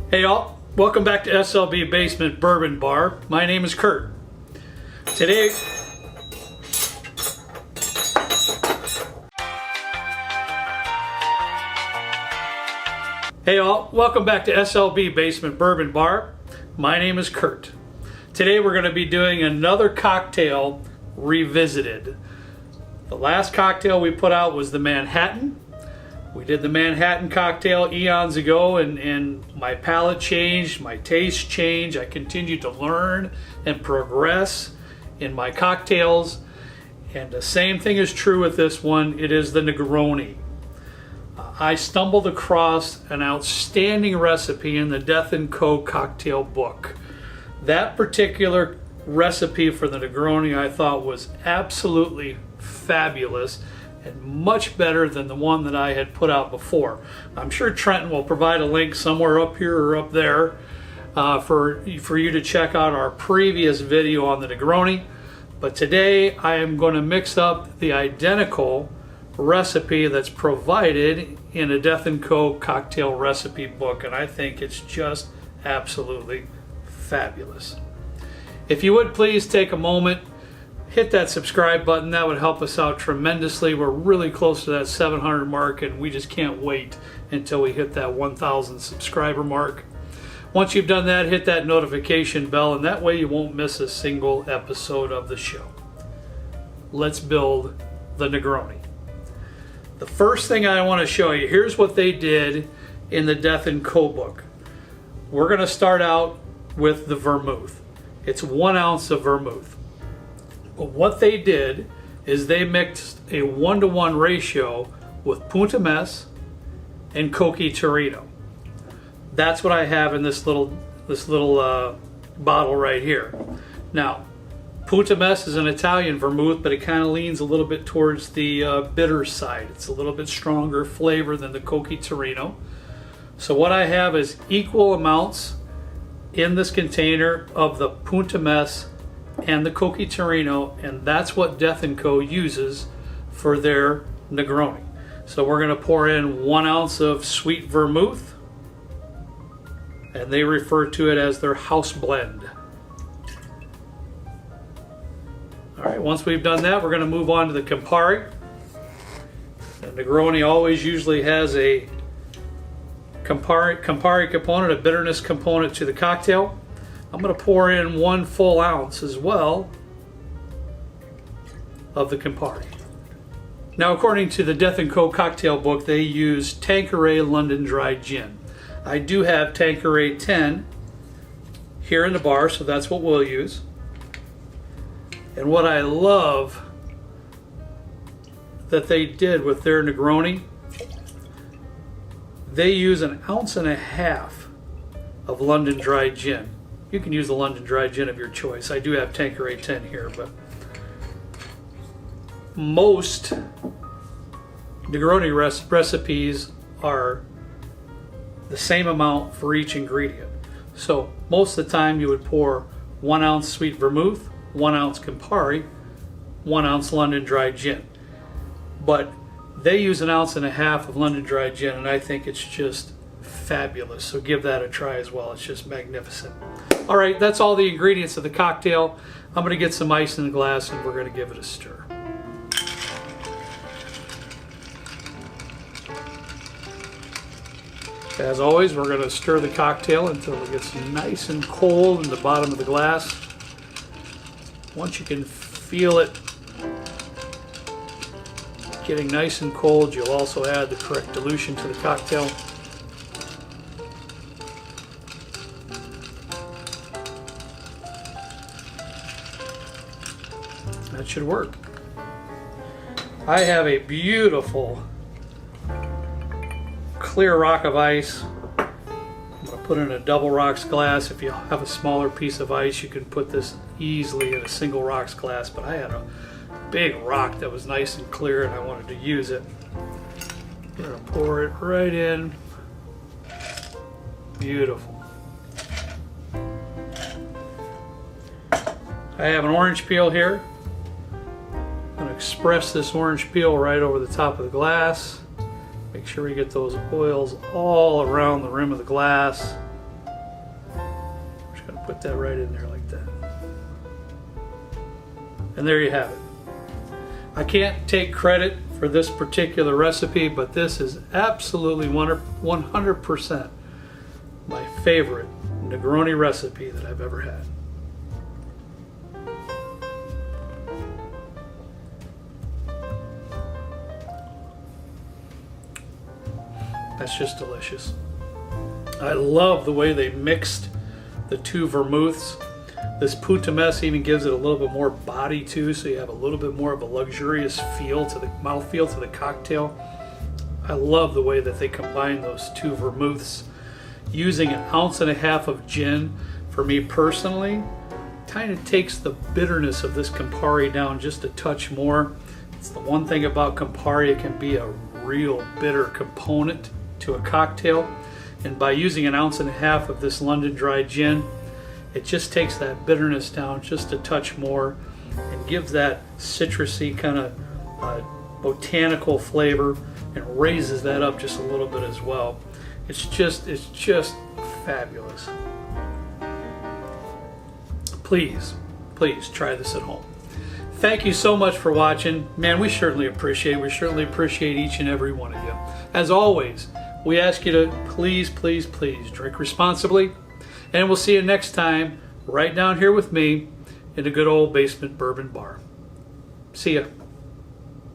Hey y'all, welcome back to SLB Basement Bourbon Bar. My name is Kurt. Today, hey y'all, welcome back to SLB Basement Bourbon Bar. My name is Kurt. Today we're going to be doing another cocktail revisited. The last cocktail we put out was the Manhattan. We did the Manhattan cocktail eons ago, and my palate changed, my taste changed. I continued to learn and progress in my cocktails. And the same thing is true with this one. It is the Negroni. I stumbled across an outstanding recipe in the Death & Co. cocktail book. That particular recipe for the Negroni I thought was absolutely fabulous and much better than the one that I had put out before. I'm sure Trenton will provide a link somewhere up here or up there for you to check out our previous video on the Negroni. But today I am going to mix up the identical recipe that's provided in a Death & Co. cocktail recipe book, and I think it's just absolutely fabulous. If you would please take a moment, hit that subscribe button. That would help us out tremendously. We're really close to that 700 mark, and we just can't wait until we hit that 1,000 subscriber mark. Once you've done that, hit that notification bell, and that way you won't miss a single episode of the show. Let's build the Negroni. The first thing I want to show you, here's what they did in the Death & Co. book. We're going to start out with the vermouth. It's 1 ounce of vermouth. But what they did is they mixed a 1-to-1 ratio with Puntemes and Cocchi Torino. That's what I have in this little bottle right here. Now, Puntemes is an Italian vermouth, but it kind of leans a little bit towards the bitter side. It's a little bit stronger flavor than the Cocchi Torino. So what I have is equal amounts in this container of the Puntemes and the Cocchi Torino, and that's what Death & Co. uses for their Negroni. So we're going to pour in 1 ounce of sweet vermouth, and they refer to it as their house blend. Alright, once we've done that, we're going to move on to the Campari. The Negroni always usually has a Campari component, a bitterness component to the cocktail. I'm going to pour in 1 full ounce as well of the Campari. Now, according to the Death & Co. cocktail book, they use Tanqueray London Dry Gin. I do have Tanqueray 10 here in the bar, so that's what we'll use. And what I love that they did with their Negroni, they use 1.5 ounces of London Dry Gin. You can use the London Dry Gin of your choice. I do have Tanqueray 10 here, but most Negroni recipes are the same amount for each ingredient. So most of the time you would pour 1 ounce sweet vermouth, 1 ounce Campari, 1 ounce London Dry Gin. But they use 1.5 ounces of London Dry Gin, and I think it's just fabulous. So give that a try as well. It's just magnificent. All right, that's all the ingredients of the cocktail. I'm going to get some ice in the glass, and we're going to give it a stir. As always, we're going to stir the cocktail until it gets nice and cold in the bottom of the glass. Once you can feel it getting nice and cold, you'll also add the correct dilution to the cocktail. That should work. I have a beautiful clear rock of ice. I'm going to put it in a double rocks glass. If you have a smaller piece of ice, you can put this easily in a single rocks glass, but I had a big rock that was nice and clear and I wanted to use it. I'm going to pour it right in. Beautiful. I have an orange peel here. I'm going to express this orange peel right over the top of the glass. Make sure we get those oils all around the rim of the glass. Just gonna put that right in there like that. And there you have it. I can't take credit for this particular recipe, but this is absolutely 100% my favorite Negroni recipe that I've ever had. That's just delicious. I love the way they mixed the two vermouths. This Puntemes even gives it a little bit more body too, so you have a little bit more of a luxurious feel to the mouthfeel to the cocktail. I love the way that they combine those two vermouths. Using 1.5 ounces of gin, for me personally, kind of takes the bitterness of this Campari down just a touch more. It's the one thing about Campari, it can be a real bitter component to a cocktail. And by using 1.5 ounces of this London Dry gin, it just takes that bitterness down just a touch more and gives that citrusy kind of botanical flavor and raises that up just a little bit as well. It's just fabulous. Please try this at home. Thank you so much for watching. Man, we certainly appreciate each and every one of you. As always, we ask you to please drink responsibly. And we'll see you next time right down here with me in a good old basement bourbon bar. See ya.